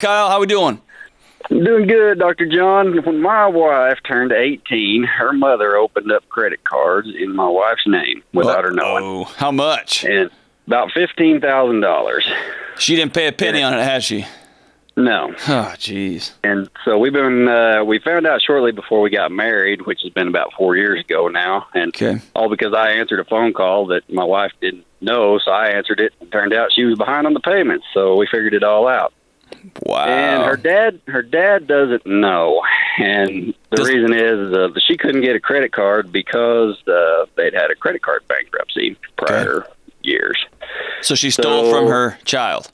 Kyle, how we doing? I'm doing good, Dr. John. When my wife turned 18, her mother opened up credit cards in my wife's name without her knowing. Oh, how much? And about $15,000. She didn't pay a penny on it, has she? No. Oh, jeez. And so we found out shortly before we got married, which has been about 4 years ago now. And all because I answered a phone call that my wife didn't know, so I answered it. And turned out she was behind on the payments, so we figured it all out. Wow. And her dad doesn't know. And the reason is she couldn't get a credit card because they'd had a credit card bankruptcy prior years. So she stole from her child.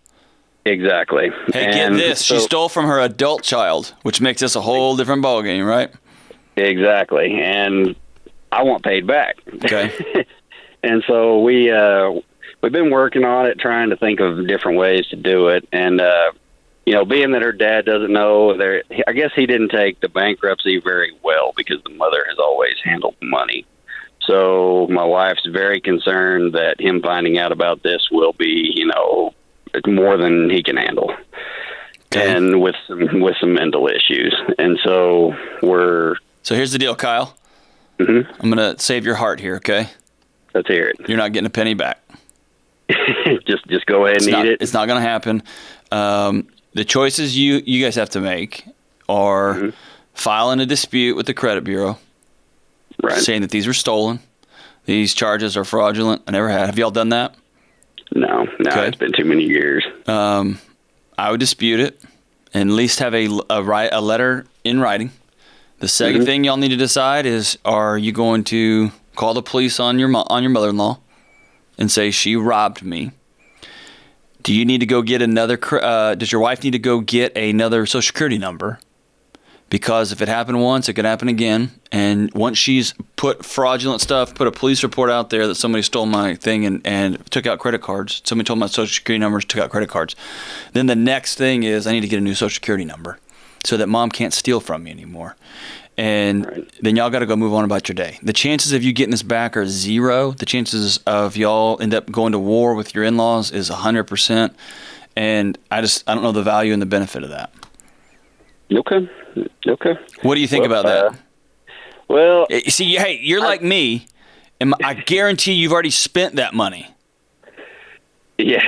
Exactly. Hey, get this. She stole from her adult child, which makes this a whole different ballgame, right? Exactly. And I want paid back. Okay. And so we've been working on it, trying to think of different ways to do it. And, being that her dad doesn't know, I guess he didn't take the bankruptcy very well because the mother has always handled the money. So my wife's very concerned that him finding out about this will be, more than he can handle, and with some mental issues. And so So here's the deal, Kyle. Mm-hmm. I'm gonna save your heart here, okay? Let's hear it. You're not getting a penny back. just go ahead and eat it. It's not gonna happen. The choices you guys have to make are filing a dispute with the credit bureau, saying that these were stolen, these charges are fraudulent. I never had. Have y'all done that? No, it's been too many years. I would dispute it and at least have a letter in writing. The second thing y'all need to decide is, are you going to call the police on your mother-in-law and say she robbed me? Do you need to go get does your wife need to go get another Social Security number? Because if it happened once, it could happen again. And once she's put fraudulent stuff, put a police report out there that somebody stole my thing and took out credit cards, somebody told my Social Security numbers, took out credit cards, then the next thing is I need to get a new Social Security number so that mom can't steal from me anymore. And then y'all got to go move on about your day. The chances of you getting this back are zero. The chances of y'all end up going to war with your in-laws is 100%. And I don't know the value and the benefit of that. Okay. What do you think about that? Well, see, hey, you're like me, and I guarantee you've already spent that money. Yeah.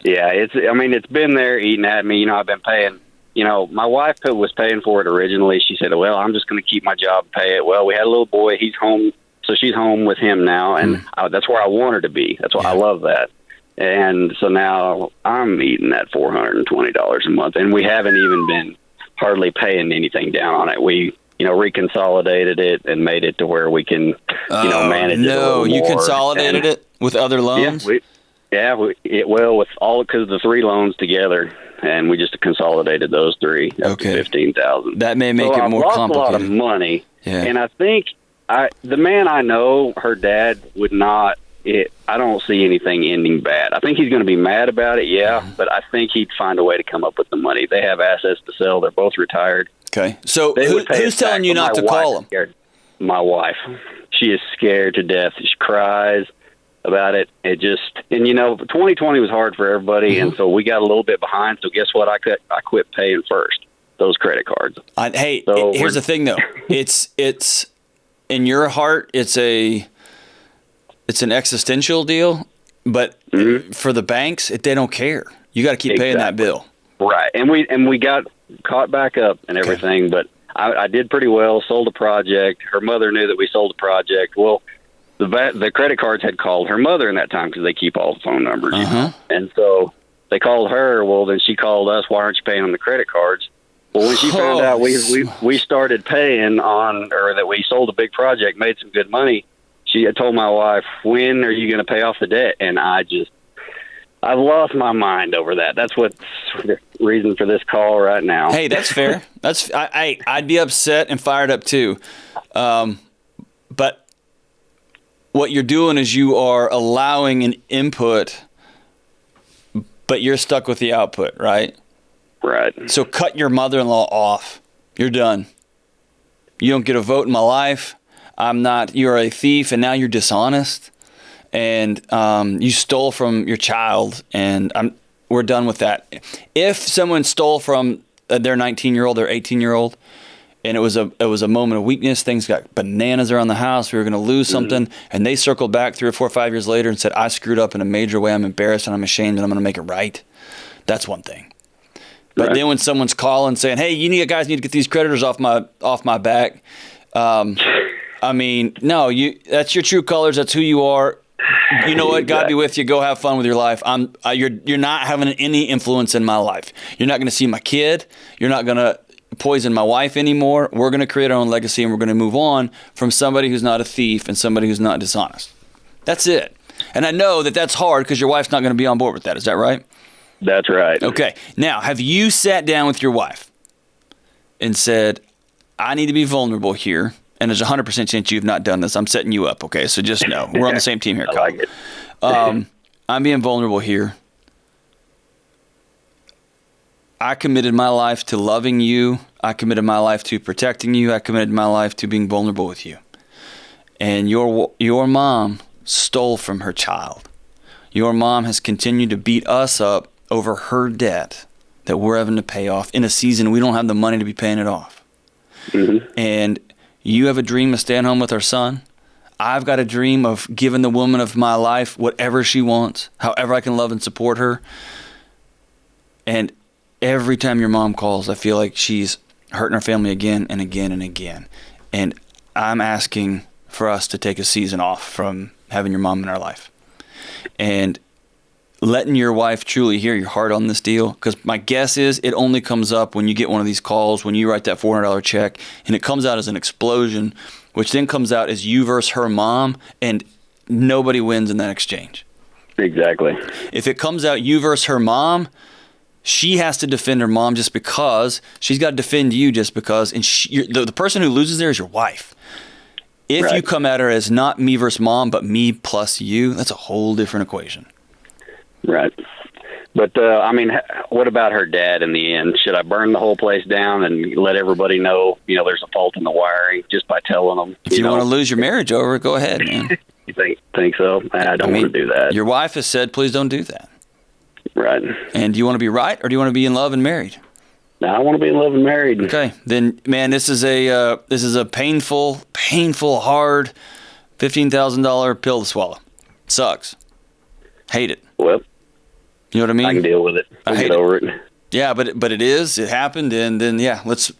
It's been there eating at me. I've been paying. My wife was paying for it originally. She said, "Well, I'm just going to keep my job and pay it." Well, we had a little boy. He's home, so she's home with him now, and that's where I want her to be. That's why I love that. And so now I'm eating that $420 a month, and we haven't even been hardly paying anything down on it. We, reconsolidated it and made it to where we can, manage it a little more. You consolidated it with other loans? With all, because the three loans together, and we just consolidated those three up to $15,000. That may make it more complicated. A lot of money, and I think the man I know, her dad would not. I don't see anything ending bad. I think he's going to be mad about it, but I think he'd find a way to come up with the money. They have assets to sell. They're both retired. Okay. So who's telling you not to call him? My wife. She is scared to death. She cries about it. 2020 was hard for everybody, and so we got a little bit behind. So guess what? I quit paying first those credit cards. Here's the thing, though. It's in your heart. It's an existential deal, but for the banks, they don't care. You got to keep paying that bill. Right. And we got caught back up and everything, but I did pretty well, sold a project. Her mother knew that we sold a project. Well, the credit cards had called her mother in that time because they keep all the phone numbers. And so they called her. Well, then she called us. Why aren't you paying on the credit cards? Well, when she found out we started paying that we sold a big project, made some good money, she had told my wife, "When are you going to pay off the debt?" And I've lost my mind over that. That's what's the reason for this call right now. Hey, that's fair. I'd be upset and fired up too. But what you're doing is you are allowing an input, but you're stuck with the output, right? Right. So cut your mother-in-law off. You're done. You don't get a vote in my life. You're a thief, and now you're dishonest, and you stole from your child, and we're done with that. If someone stole from their 19-year-old, their 18-year-old, and it was a moment of weakness, things got bananas around the house, we were going to lose something, and they circled back 3 or 4 or 5 years later and said, I screwed up in a major way, I'm embarrassed and I'm ashamed and I'm going to make it right. That's one thing. But then when someone's calling saying, hey, you guys need to get these creditors off my back, I mean, no, that's your true colors, that's who you are. You know what? God be with you. Go have fun with your life. You're not having any influence in my life. You're not going to see my kid. You're not going to poison my wife anymore. We're going to create our own legacy, and we're going to move on from somebody who's not a thief and somebody who's not dishonest. That's it. And I know that that's hard because your wife's not going to be on board with that. Is that right? That's right. Okay. Now, have you sat down with your wife and said, I need to be vulnerable here? And there's a 100% chance you've not done this. I'm setting you up, okay? So just know. We're on the same team here, Kyle. I like it. I'm being vulnerable here. I committed my life to loving you. I committed my life to protecting you. I committed my life to being vulnerable with you. And your mom stole from her child. Your mom has continued to beat us up over her debt that we're having to pay off in a season we don't have the money to be paying it off. Mm-hmm. And you have a dream of staying home with our son. I've got a dream of giving the woman of my life whatever she wants, however I can love and support her. And every time your mom calls, I feel like she's hurting our family again and again and again. And I'm asking for us to take a season off from having your mom in our life. And letting your wife truly hear your heart on this deal, because my guess is it only comes up when you get one of these calls, when you write that $400 check, and it comes out as an explosion, which then comes out as you versus her mom, and nobody wins in that exchange. Exactly. If it comes out you versus her mom, she has to defend her mom just because. She's got to defend you just because. And the person who loses there is your wife. If you come at her as not me versus mom, but me plus you, that's a whole different equation. Right. But, I mean, what about her dad in the end? Should I burn the whole place down and let everybody know, there's a fault in the wiring just by telling them? If you want to lose your marriage over it, go ahead, man. You think so? I don't want to do that. Your wife has said, please don't do that. Right. And do you want to be right, or do you want to be in love and married? No, I want to be in love and married. Okay. Then, man, this is a painful, hard $15,000 pill to swallow. It sucks. Hate it. Well, you know what I mean? I can deal with it. I'll get over it. Yeah, but it happened, and then let's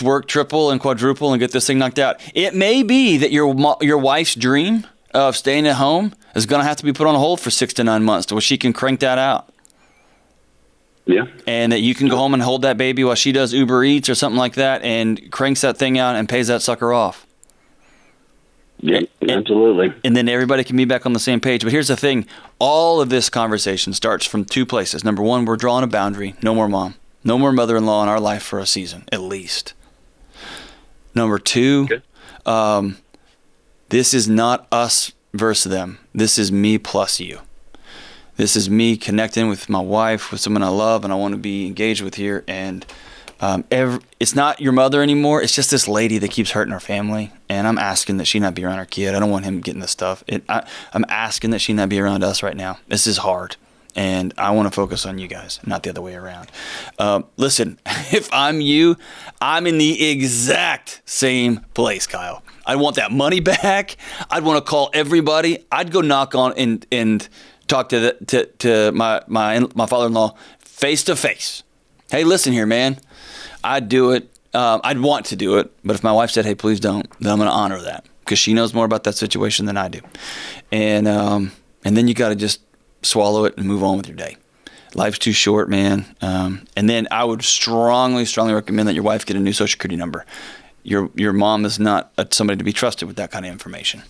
work triple and quadruple and get this thing knocked out. It may be that your wife's dream of staying at home is going to have to be put on hold for 6 to 9 months, to where she can crank that out. Yeah. And that you can go home and hold that baby while she does Uber Eats or something like that, and cranks that thing out and pays that sucker off. Yeah, absolutely. And then everybody can be back on the same page. But here's the thing. All of this conversation starts from 2 places. Number 1, we're drawing a boundary. No more mom. No more mother-in-law in our life for a season, at least. Number 2, this is not us versus them. This is me plus you. This is me connecting with my wife, with someone I love and I want to be engaged with here. And it's not your mother anymore. It's just this lady that keeps hurting our family. And I'm asking that she not be around our kid. I don't want him getting this stuff. I'm asking that she not be around us right now. This is hard. And I want to focus on you guys, not the other way around. Listen, if I'm you, I'm in the exact same place, Kyle. I want that money back. I'd want to call everybody. I'd go knock on and talk to my father-in-law face to face. Hey, listen here, man. I'd do it. I'd want to do it, but if my wife said, "Hey, please don't," then I'm going to honor that because she knows more about that situation than I do. And then you got to just swallow it and move on with your day. Life's too short, man. And then I would strongly recommend that your wife get a new Social Security number. Your mom is not somebody to be trusted with that kind of information.